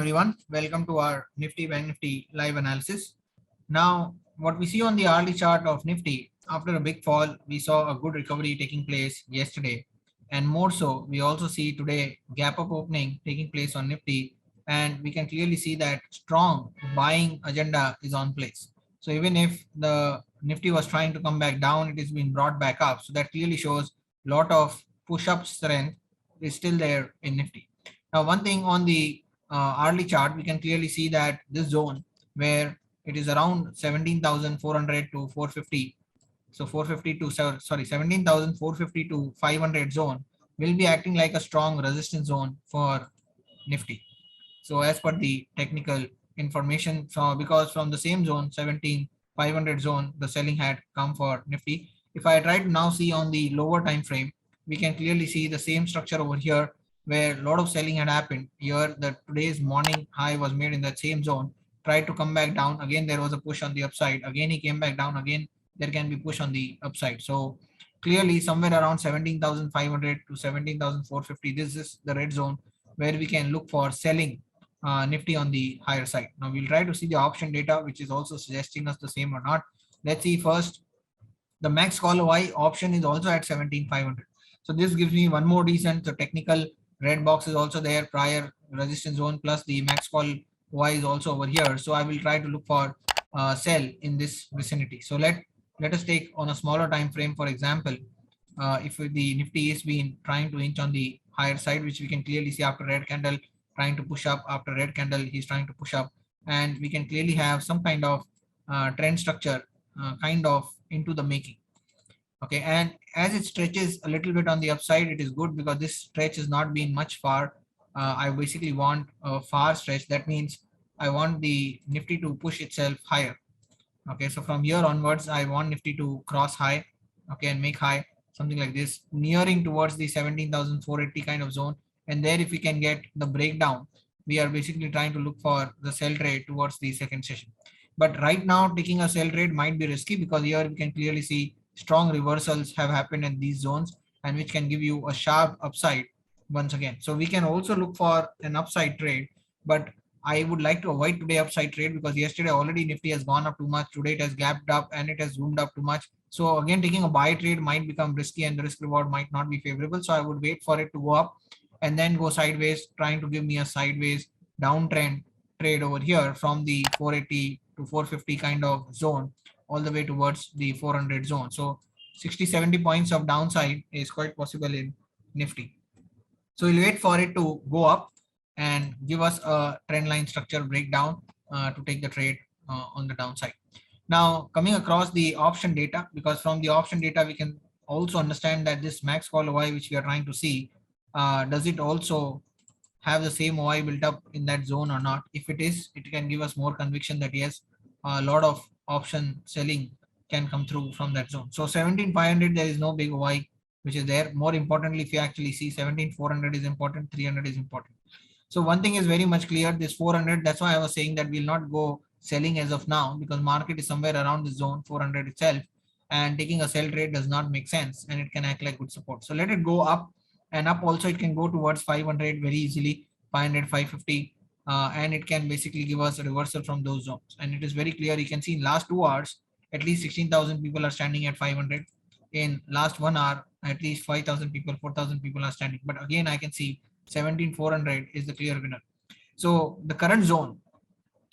everyone. Welcome to our Nifty Bank Nifty live analysis. Now, what we see on the hourly chart of Nifty, after a big fall, we saw a good recovery taking place yesterday. And more so, we also see today gap up opening taking place on Nifty. And we can clearly see that strong buying agenda is on place. So even if the Nifty was trying to come back down, it is being brought back up. So that clearly shows a lot of push-up strength is still there in Nifty. Now, one thing on the hourly chart, we can clearly see that this zone where it is around 17,400 to 450. So 450 to 17,450 to 500 zone will be acting like a strong resistance zone for Nifty. So as per the technical information, because from the same zone 17,500 zone, the selling had come for Nifty. If I try to now see on the lower time frame, we can clearly see the same structure over here where a lot of selling had happened. Here, the today's morning high was made in that same zone, tried to come back down. Again, there was a push on the upside. Again, he came back down. Again, there can be push on the upside. So clearly somewhere around 17,500 to 17,450, this is the red zone where we can look for selling Nifty on the higher side. Now we'll try to see the option data, which is also suggesting us the same or not. Let's see first. The max call Y option is also at 17,500. So this gives me one more decent. The technical red box is also there, prior resistance zone, plus the max call Y is also over here. So I will try to look for sell in this vicinity. So let us take on a smaller time frame. For example, if the Nifty is been trying to inch on the higher side, which we can clearly see after red candle trying to push up, after red candle he's trying to push up, and we can clearly have some kind of trend structure kind of into the making. Okay, and as it stretches a little bit on the upside, it is good because this stretch has not been much far. I basically want a far stretch. That means I want the Nifty to push itself higher. Okay, so from here onwards, I want Nifty to cross high, okay, and make high, something like this, nearing towards the 17,480 kind of zone. And there, if we can get the breakdown, we are basically trying to look for the sell trade towards the second session. But right now, taking a sell trade might be risky because here we can clearly see strong reversals have happened in these zones, and which can give you a sharp upside once again. So we can also look for an upside trade, but I would like to avoid today upside trade because yesterday already Nifty has gone up too much. Today it has gapped up and it has zoomed up too much. So again, taking a buy trade might become risky and the risk reward might not be favorable. So I would wait for it to go up and then go sideways, trying to give me a sideways downtrend trade over here from the 480 to 450 kind of zone all the way towards the 400 zone. So 60-70 points of downside is quite possible in Nifty. So we'll wait for it to go up and give us a trend line structure breakdown to take the trade on the downside. Now coming across the option data, because from the option data we can also understand that this max call OI which we are trying to see, does it also have the same OI built up in that zone or not? If it is, it can give us more conviction that yes, a lot of option selling can come through from that zone. So 17,500, there is no big OI which is there. More importantly, if you actually see 17,400 is important, 300 is important. So one thing is very much clear, this 400, that's why I was saying that we'll not go selling as of now because market is somewhere around the zone 400 itself, and taking a sell trade does not make sense and it can act like good support. So let it go up, and up also it can go towards 500 very easily, 500, 550, and it can basically give us a reversal from those zones. And it is very clear, you can see in last 2 hours, at least 16,000 people are standing at 500. In last 1 hour, at least 5,000 people, 4,000 people are standing. But again, I can see 17,400 is the clear winner. So the current zone,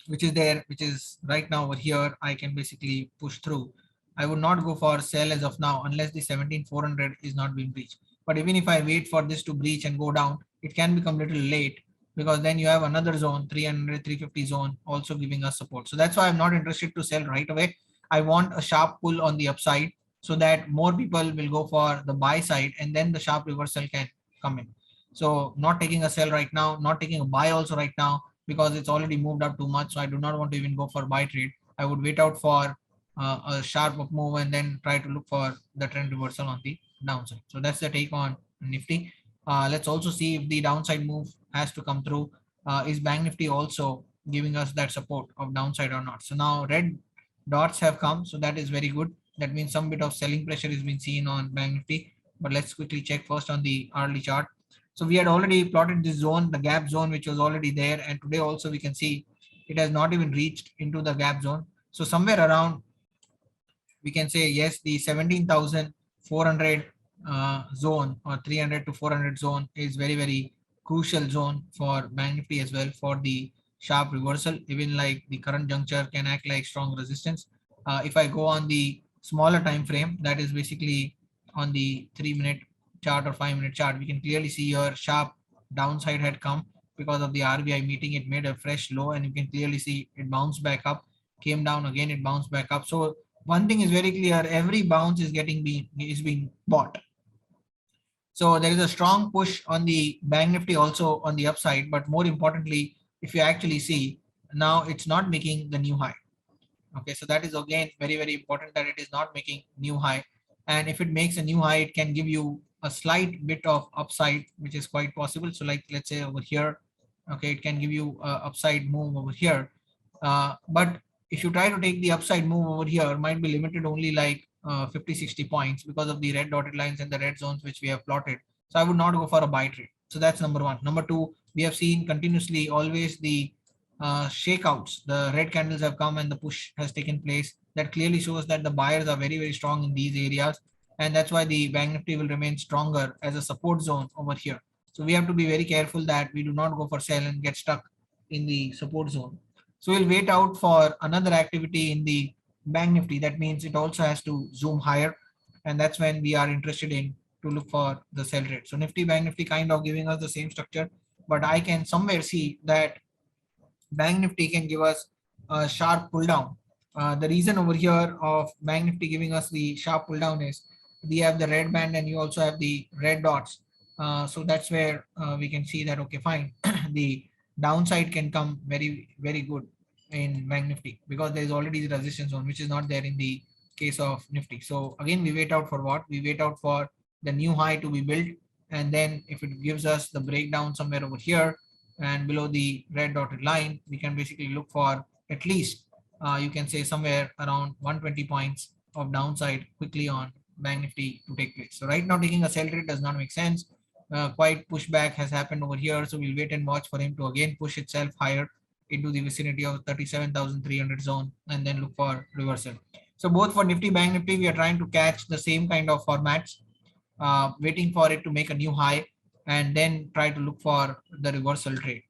which is there, which is right now over here, I can basically push through. I would not go for sell as of now unless the 17,400 is not being breached. But even if I wait for this to breach and go down, it can become little late because then you have another zone, 300, 350 zone also giving us support. So that's why I'm not interested to sell right away. I want a sharp pull on the upside so that more people will go for the buy side and then the sharp reversal can come in. So not taking a sell right now, not taking a buy also right now because it's already moved up too much. So I do not want to even go for buy trade. I would wait out for a sharp up move and then try to look for the trend reversal on the downside. So that's the take on Nifty. Let's also see if the downside move has to come through. Is Bank Nifty also giving us that support of downside or not? So now red dots have come. So that is very good. That means some bit of selling pressure is being seen on Bank Nifty. But let's quickly check first on the hourly chart. So we had already plotted this zone, the gap zone, which was already there. And today also we can see it has not even reached into the gap zone. So somewhere around, we can say, yes, the 17,400 zone or 300 to 400 zone is very, very crucial zone for Bank Nifty as well for the sharp reversal. Even like the current juncture can act like strong resistance. If I go on the smaller time frame, that is basically on the 3-minute chart or 5-minute chart, we can clearly see your sharp downside had come because of the RBI meeting. It made a fresh low, and you can clearly see it bounced back up, came down again, it bounced back up. So one thing is very clear: every bounce is being bought. So there is a strong push on the Bank Nifty also on the upside, but more importantly, if you actually see, now it's not making the new high. Okay, so that is again very, very important, that it is not making new high. And if it makes a new high, it can give you a slight bit of upside, which is quite possible. So like, let's say over here, okay, it can give you a upside move over here. But if you try to take the upside move over here, might be limited only like 50-60 points because of the red dotted lines and the red zones which we have plotted. So I would not go for a buy trade. So that's number one. Number two, we have seen continuously always the shakeouts. The red candles have come and the push has taken place. That clearly shows that the buyers are very, very strong in these areas. And that's why the Bank Nifty will remain stronger as a support zone over here. So we have to be very careful that we do not go for sell and get stuck in the support zone. So we'll wait out for another activity in the Bank Nifty. That means it also has to zoom higher. And that's when we are interested in to look for the sell rate. So Nifty, Bank Nifty kind of giving us the same structure, but I can somewhere see that Bank Nifty can give us a sharp pull down. The reason over here of Bank Nifty giving us the sharp pull down is we have the red band and you also have the red dots. So that's where we can see that, okay, fine. The downside can come very, very good in Bank Nifty because there is already the resistance zone, which is not there in the case of Nifty. So again, we wait out for what? We wait out for the new high to be built. And then if it gives us the breakdown somewhere over here, and below the red dotted line, we can basically look for at least you can say somewhere around 120 points of downside quickly on Bank Nifty to take place. So right now taking a sell trade does not make sense. Quite pushback has happened over here, so we'll wait and watch for him to again push itself higher into the vicinity of 37,300 zone and then look for reversal. So both for Nifty, Bank Nifty, we are trying to catch the same kind of formats, waiting for it to make a new high and then try to look for the reversal trade.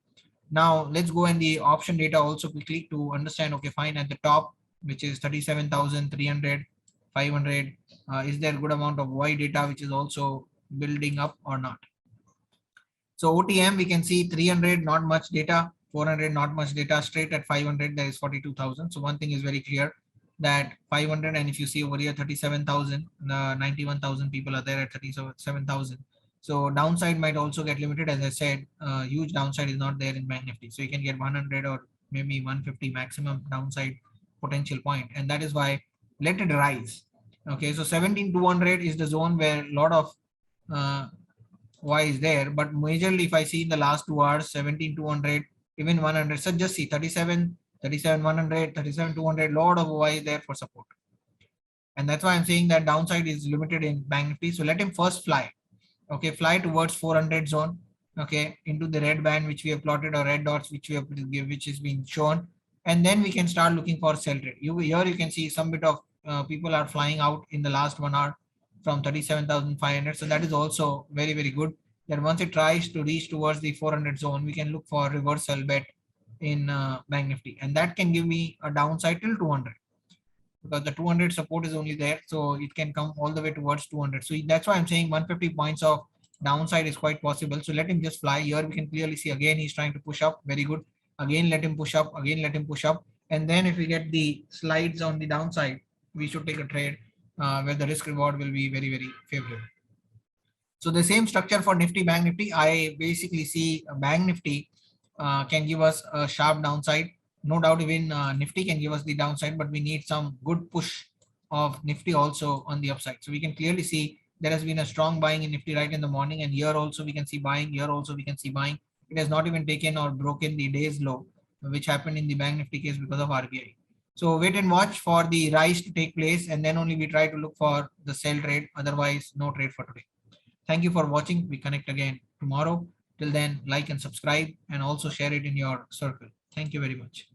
Now let's go in the option data also quickly to understand, okay, fine, at the top, which is 37,300, 500, is there a good amount of Y data which is also building up or not? So OTM, we can see 300, not much data, 400, not much data, straight at 500, there is 42,000. So one thing is very clear that 500, and if you see over here 37,000, 91,000 people are there at 37,000. So downside might also get limited. As I said, huge downside is not there in Bank Nifty. So you can get 100 or maybe 150 maximum downside potential point. And that is why let it rise. Okay, so 17,200 is the zone where a lot of Y is there. But majorly if I see in the last 2 hours, 17,200, even 100. So just see 37, 100, 37, 200, lot of Y is there for support. And that's why I'm saying that downside is limited in Bank Nifty. So let him first fly. Okay, fly towards 400 zone, okay, into the red band which we have plotted, or red dots which we have which is being shown, and then we can start looking for sell trade. Here you can see some bit of people are flying out in the last 1 hour from 37,500. So that is also very, very good. That once it tries to reach towards the 400 zone, we can look for reversal bet in Bank Nifty, and that can give me a downside till 200. Because the 200 support is only there, so it can come all the way towards 200. So that's why I'm saying 150 points of downside is quite possible. So let him just fly. Here we can clearly see again he's trying to push up. Very good. Again let him push up. Again let him push up. And then if we get the slides on the downside, we should take a trade where the risk reward will be very, very favorable. So the same structure for Nifty, Bank Nifty. I basically see Bank Nifty can give us a sharp downside. No doubt even Nifty can give us the downside, but we need some good push of Nifty also on the upside. So we can clearly see there has been a strong buying in Nifty right in the morning, and here also we can see buying, here also we can see buying. It has not even taken or broken the day's low, which happened in the Bank Nifty case because of RBI. So wait and watch for the rise to take place, and then only we try to look for the sell trade. Otherwise, no trade for today. Thank you for watching. We connect again tomorrow. Till then, like and subscribe and also share it in your circle. Thank you very much.